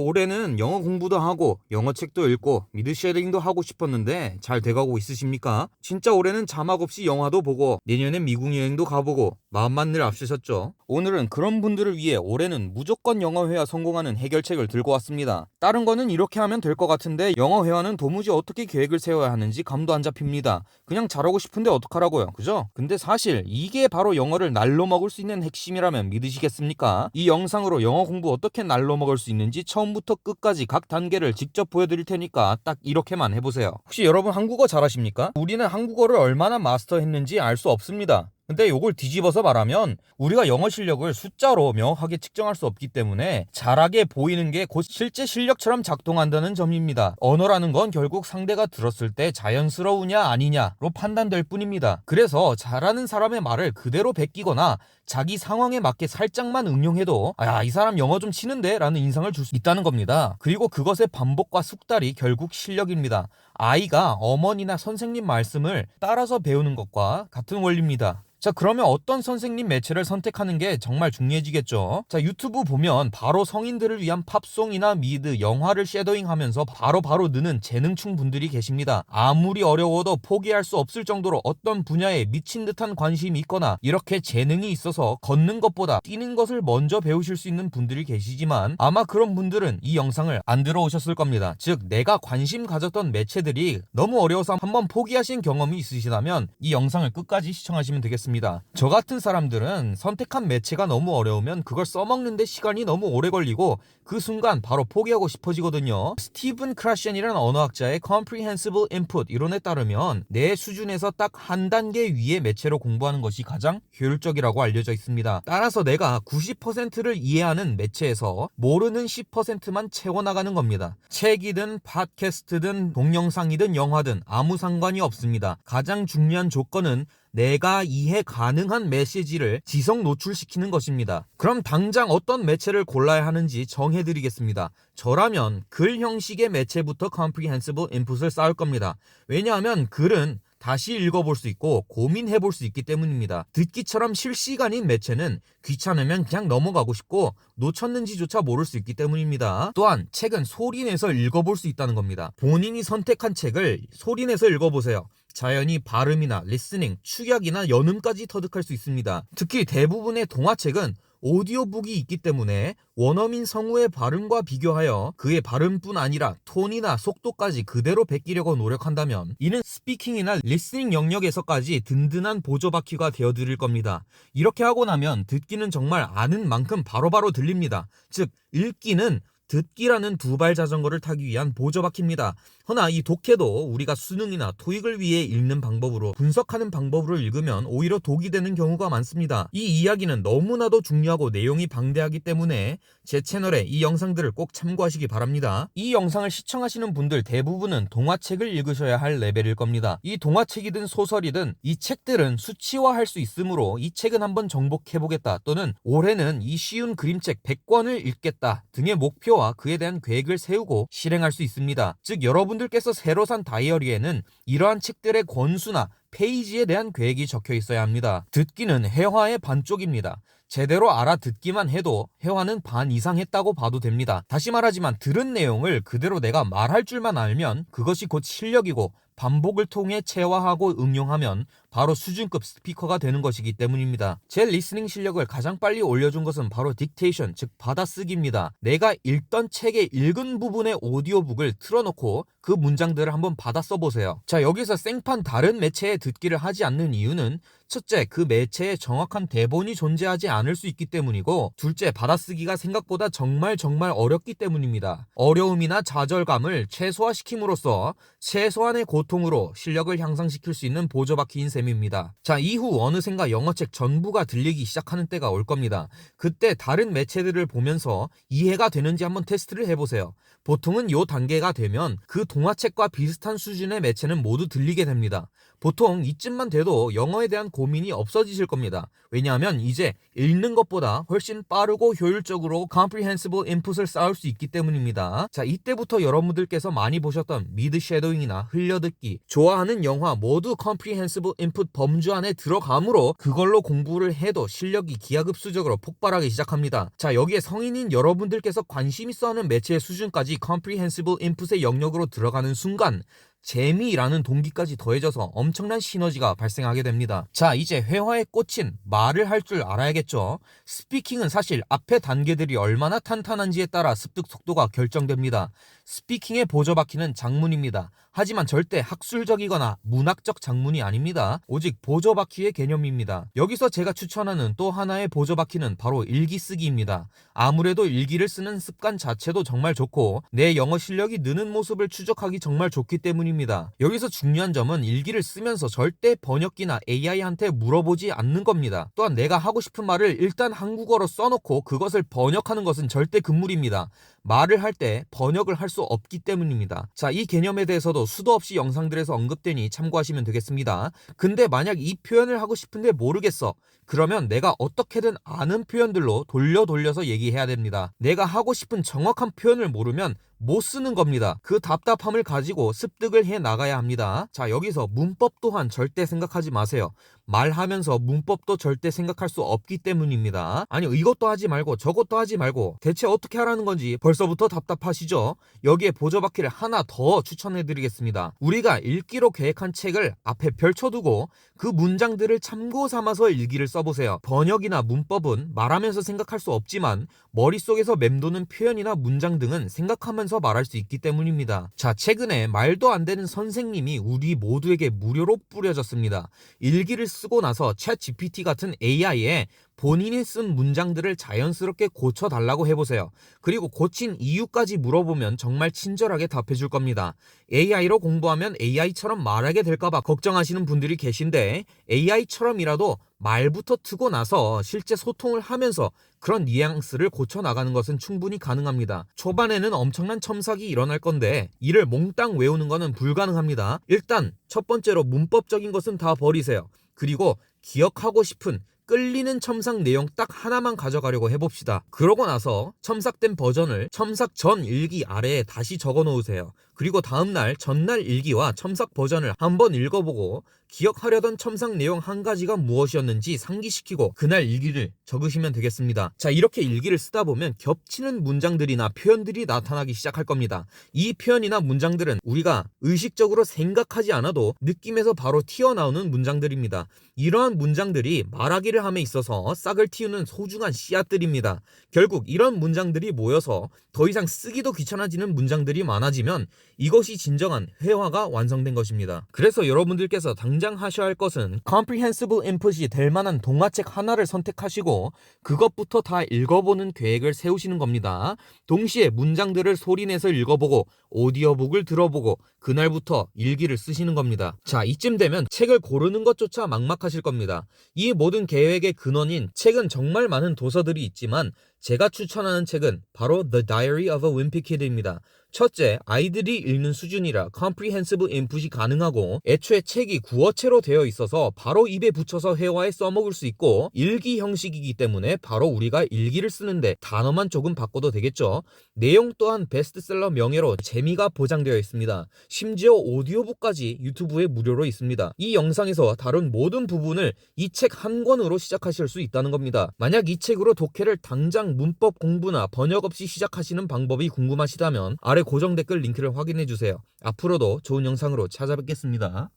올해는 영어 공부도 하고 영어 책도 읽고 미드 쉐딩도 하고 싶었는데 잘 돼가고 있으십니까? 진짜 올해는 자막 없이 영화도 보고 내년엔 미국 여행도 가보고 마음만 늘 앞서셨죠. 오늘은 그런 분들을 위해 올해는 무조건 영어 회화 성공하는 해결책을 들고 왔습니다. 다른 거는 이렇게 하면 될 것 같은데 영어 회화는 도무지 어떻게 계획을 세워야 하는지 감도 안 잡힙니다. 그냥 잘하고 싶은데 어떡하라고요, 그죠? 근데 사실 이게 바로 영어를 날로 먹을 수 있는 핵심이라면 믿으시겠습니까? 이 영상으로 영어 공부 어떻게 날로 먹을 수 있는지 처음부터 끝까지 각 단계를 직접 보여드릴 테니까 딱 이렇게만 해보세요. 혹시 여러분 한국어 잘하십니까? 우리는 한국어를 얼마나 마스터했는지 알 수 없습니다. 근데 이걸 뒤집어서 말하면 우리가 영어 실력을 숫자로 명확하게 측정할 수 없기 때문에 잘하게 보이는 게 곧 실제 실력처럼 작동한다는 점입니다. 언어라는 건 결국 상대가 들었을 때 자연스러우냐 아니냐로 판단될 뿐입니다. 그래서 잘하는 사람의 말을 그대로 베끼거나 자기 상황에 맞게 살짝만 응용해도 이 사람 영어 좀 치는데? 라는 인상을 줄 수 있다는 겁니다. 그리고 그것의 반복과 숙달이 결국 실력입니다. 아이가 어머니나 선생님 말씀을 따라서 배우는 것과 같은 원리입니다. 자, 그러면 어떤 선생님 매체를 선택하는 게 정말 중요해지겠죠. 자, 유튜브 보면 바로 성인들을 위한 팝송이나 미드, 영화를 쉐도잉하면서 바로 느는 재능충 분들이 계십니다. 아무리 어려워도 포기할 수 없을 정도로 어떤 분야에 미친 듯한 관심이 있거나 이렇게 재능이 있어서 걷는 것보다 뛰는 것을 먼저 배우실 수 있는 분들이 계시지만 아마 그런 분들은 이 영상을 안 들어오셨을 겁니다. 즉, 내가 관심 가졌던 매체들이 너무 어려워서 한번 포기하신 경험이 있으시다면 이 영상을 끝까지 시청하시면 되겠습니다. 저 같은 사람들은 선택한 매체가 너무 어려우면 그걸 써먹는데 시간이 너무 오래 걸리고 그 순간 바로 포기하고 싶어지거든요. 스티븐 크라시안이라는 언어학자의 Comprehensible Input 이론에 따르면 내 수준에서 딱 한 단계 위의 매체로 공부하는 것이 가장 효율적이라고 알려져 있습니다. 따라서 내가 90%를 이해하는 매체에서 모르는 10%만 채워나가는 겁니다. 책이든 팟캐스트든 동영상이든 영화든 아무 상관이 없습니다. 가장 중요한 조건은 내가 이해 가능한 메시지를 지속 노출시키는 것입니다. 그럼 당장 어떤 매체를 골라야 하는지 정해드리겠습니다. 저라면 글 형식의 매체부터 Comprehensible Input을 쌓을 겁니다. 왜냐하면 글은 다시 읽어볼 수 있고 고민해볼 수 있기 때문입니다. 듣기처럼 실시간인 매체는 귀찮으면 그냥 넘어가고 싶고 놓쳤는지조차 모를 수 있기 때문입니다. 또한 책은 소리내서 읽어볼 수 있다는 겁니다. 본인이 선택한 책을 소리내서 읽어보세요. 자연히 발음이나 리스닝, 축약이나 연음까지 터득할 수 있습니다. 특히 대부분의 동화책은 오디오북이 있기 때문에 원어민 성우의 발음과 비교하여 그의 발음뿐 아니라 톤이나 속도까지 그대로 베끼려고 노력한다면 이는 스피킹이나 리스닝 영역에서까지 든든한 보조바퀴가 되어드릴 겁니다. 이렇게 하고 나면 듣기는 정말 아는 만큼 바로바로 들립니다. 즉 읽기는 듣기라는 두발 자전거를 타기 위한 보조바퀴입니다. 허나 이 독해도 우리가 수능이나 토익을 위해 읽는 방법으로 분석하는 방법으로 읽으면 오히려 독이 되는 경우가 많습니다. 이 이야기는 너무나도 중요하고 내용이 방대하기 때문에 제 채널에 이 영상들을 꼭 참고하시기 바랍니다. 이 영상을 시청하시는 분들 대부분은 동화책을 읽으셔야 할 레벨일 겁니다. 이 동화책이든 소설이든 이 책들은 수치화할 수 있으므로 이 책은 한번 정복해보겠다 또는 올해는 이 쉬운 그림책 100권을 읽겠다 등의 목표 그에 대한 계획을 세우고 실행할 수 있습니다. 즉 여러분들께서 새로 산 다이어리에는 이러한 책들의 권수나 페이지에 대한 계획이 적혀 있어야 합니다. 듣기는 회화의 반쪽입니다. 제대로 알아듣기만 해도 회화는 반 이상 했다고 봐도 됩니다. 다시 말하지만 들은 내용을 그대로 내가 말할 줄만 알면 그것이 곧 실력이고 반복을 통해 체화하고 응용하면 바로 수준급 스피커가 되는 것이기 때문입니다. 제 리스닝 실력을 가장 빨리 올려준 것은 바로 딕테이션, 즉 받아쓰기입니다. 내가 읽던 책의 읽은 부분의 오디오북을 틀어놓고 그 문장들을 한번 받아 써보세요. 자, 여기서 생판 다른 매체의 듣기를 하지 않는 이유는 첫째, 그 매체에 정확한 대본이 존재하지 않을 수 있기 때문이고 둘째, 받아쓰기가 생각보다 정말 어렵기 때문입니다. 어려움이나 좌절감을 최소화시킴으로써 최소한의 고통으로 실력을 향상시킬 수 있는 보조바퀴인 셈입니다. 자, 이후 어느샌가 영어책 전부가 들리기 시작하는 때가 올 겁니다. 그때 다른 매체들을 보면서 이해가 되는지 한번 테스트를 해보세요. 보통은 이 단계가 되면 그 동화책과 비슷한 수준의 매체는 모두 들리게 됩니다. 보통 이쯤만 돼도 영어에 대한 고민이 없어지실 겁니다. 왜냐하면 이제 읽는 것보다 훨씬 빠르고 효율적으로 comprehensible input을 쌓을 수 있기 때문입니다. 자, 이때부터 여러분들께서 많이 보셨던 미드 쉐도잉이나 흘려듣기, 좋아하는 영화 모두 comprehensible input 범주 안에 들어가므로 그걸로 공부를 해도 실력이 기하급수적으로 폭발하기 시작합니다. 자, 여기에 성인인 여러분들께서 관심 있어 하는 매체의 수준까지 comprehensible input의 영역으로 들어가는 순간 재미라는 동기까지 더해져서 엄청난 시너지가 발생하게 됩니다. 자, 이제 회화의 꽃인 말을 할 줄 알아야겠죠. 스피킹은 사실 앞의 단계들이 얼마나 탄탄한지에 따라 습득 속도가 결정됩니다. 스피킹의 보조바퀴는 장문입니다. 하지만 절대 학술적이거나 문학적 장문이 아닙니다. 오직 보조바퀴의 개념입니다. 여기서 제가 추천하는 또 하나의 보조바퀴는 바로 일기쓰기입니다. 아무래도 일기를 쓰는 습관 자체도 정말 좋고 내 영어 실력이 느는 모습을 추적하기 정말 좋기 때문입니다. 여기서 중요한 점은 일기를 쓰면서 절대 번역기나 AI한테 물어보지 않는 겁니다. 또한 내가 하고 싶은 말을 일단 한국어로 써놓고 그것을 번역하는 것은 절대 금물입니다. 말을 할 때 번역을 할 수 없기 때문입니다. 자, 이 개념에 대해서도 수도 없이 영상들에서 언급되니 참고하시면 되겠습니다. 근데 만약 이 표현을 하고 싶은데 모르겠어. 그러면 내가 어떻게든 아는 표현들로 돌려서 얘기해야 됩니다. 내가 하고 싶은 정확한 표현을 모르면 못 쓰는 겁니다. 그 답답함을 가지고 습득을 해 나가야 합니다. 자, 여기서 문법 또한 절대 생각하지 마세요. 말하면서 문법도 절대 생각할 수 없기 때문입니다. 아니, 이것도 하지 말고 저것도 하지 말고 대체 어떻게 하라는 건지 벌써부터 답답하시죠? 여기에 보조바퀴를 하나 더 추천해드리겠습니다. 우리가 읽기로 계획한 책을 앞에 펼쳐두고 그 문장들을 참고 삼아서 일기를 써보세요. 번역이나 문법은 말하면서 생각할 수 없지만 머릿속에서 맴도는 표현이나 문장 등은 생각하면서 말할 수 있기 때문입니다. 자, 최근에 말도 안 되는 선생님이 우리 모두에게 무료로 뿌려졌습니다. 일기를 쓰고 나서 챗 GPT 같은 AI에 본인이 쓴 문장들을 자연스럽게 고쳐달라고 해보세요. 그리고 고친 이유까지 물어보면 정말 친절하게 답해줄 겁니다. AI로 공부하면 AI처럼 말하게 될까봐 걱정하시는 분들이 계신데 AI처럼이라도 말부터 트고 나서 실제 소통을 하면서 그런 뉘앙스를 고쳐나가는 것은 충분히 가능합니다. 초반에는 엄청난 첨삭이 일어날 건데 이를 몽땅 외우는 것은 불가능합니다. 일단 첫 번째로 문법적인 것은 다 버리세요. 그리고 기억하고 싶은 끌리는 첨삭 내용 딱 하나만 가져가려고 해봅시다. 그러고 나서 첨삭된 버전을 첨삭 전 일기 아래에 다시 적어 놓으세요. 그리고 다음날 전날 일기와 첨삭 버전을 한번 읽어보고 기억하려던 첨삭 내용 한 가지가 무엇이었는지 상기시키고 그날 일기를 적으시면 되겠습니다. 자, 이렇게 일기를 쓰다 보면 겹치는 문장들이나 표현들이 나타나기 시작할 겁니다. 이 표현이나 문장들은 우리가 의식적으로 생각하지 않아도 느낌에서 바로 튀어나오는 문장들입니다. 이러한 문장들이 말하기를 함에 있어서 싹을 틔우는 소중한 씨앗들입니다. 결국 이런 문장들이 모여서 더 이상 쓰기도 귀찮아지는 문장들이 많아지면 이것이 진정한 회화가 완성된 것입니다. 그래서 여러분들께서 당장 하셔야 할 것은 comprehensible input이 될 만한 동화책 하나를 선택하시고 그것부터 다 읽어보는 계획을 세우시는 겁니다. 동시에 문장들을 소리내서 읽어보고 오디오북을 들어보고 그날부터 일기를 쓰시는 겁니다. 자, 이쯤 되면 책을 고르는 것조차 막막하실 겁니다. 이 모든 계획의 근원인 책은 정말 많은 도서들이 있지만 제가 추천하는 책은 바로 The Diary of a Wimpy Kid입니다. 첫째, 아이들이 읽는 수준이라 comprehensive input이 가능하고 애초에 책이 구어체로 되어 있어서 바로 입에 붙여서 회화에 써먹을 수 있고 일기 형식이기 때문에 바로 우리가 일기를 쓰는데 단어만 조금 바꿔도 되겠죠. 내용 또한 베스트셀러 명예로 재미가 보장되어 있습니다. 심지어 오디오북까지 유튜브에 무료로 있습니다. 이 영상에서 다룬 모든 부분을 이 책 한 권으로 시작하실 수 있다는 겁니다. 만약 이 책으로 독해를 당장 문법 공부나 번역 없이 시작하시는 방법이 궁금하시다면 아래 고정 댓글 링크를 확인해주세요. 앞으로도 좋은 영상으로 찾아뵙겠습니다.